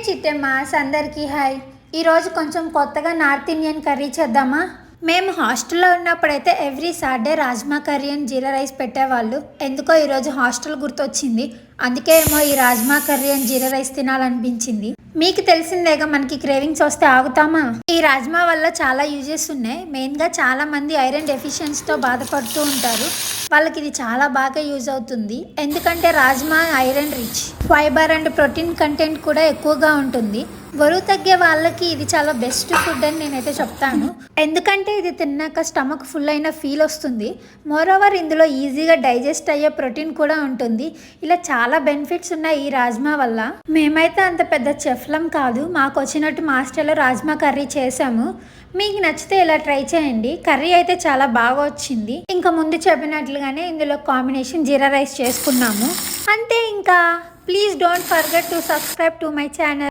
చిట్టెమ్మాస్ అందరికీ హాయ్. ఈరోజు కొంచెం కొత్తగా నార్త్ ఇండియన్ కర్రీ చేద్దామా? మేము హాస్టల్లో ఉన్నప్పుడైతే every Saturday rajma curry and jeera rice పెట్టేవాళ్ళు. ఎందుకో ఈరోజు హాస్టల్ గుర్తొచ్చింది. అందుకే ఏమో ఈ rajma curry and jeera rice తినాలనిపించింది. మీకు తెలిసిందేగా, మనకి క్రేవింగ్స్ వస్తే ఆగుతామా? ఈ రాజ్మా వల్ల చాలా యూజెస్ ఉన్నాయి. మెయిన్గా చాలా మంది ఐరన్ డెఫిషియన్సీతో బాధపడుతూ ఉంటారు. వాళ్ళకి ఇది చాలా బాగా యూజ్ అవుతుంది. ఎందుకంటే rajma iron rich, fibre and protein content కూడా ఎక్కువగా ఉంటుంది. బరువు తగ్గే వాళ్ళకి ఇది చాలా బెస్ట్ ఫుడ్ అని నేనైతే చెప్తాను. ఎందుకంటే ఇది తిన్నాక స్టమక్ ఫుల్ అయిన ఫీల్ వస్తుంది. మోరోవర్ ఇందులో ఈజీగా డైజెస్ట్ అయ్యే ప్రోటీన్ కూడా ఉంటుంది. ఇలా చాలా బెనిఫిట్స్ ఉన్నాయి ఈ రాజ్మా వల్ల. మేమైతే అంత పెద్ద చెఫ్లం కాదు, మాకు వచ్చినట్టు మా హాస్టల్లో రాజ్మా కర్రీ చేసాము. మీకు నచ్చితే ఇలా ట్రై చేయండి. కర్రీ అయితే చాలా బాగా వచ్చింది. ఇంకా ముందు చెప్పినట్లుగానే ఇందులో కాంబినేషన్ జీరా రైస్ చేసుకున్నాము అంతే. ఇంకా please don't forget to subscribe to my channel.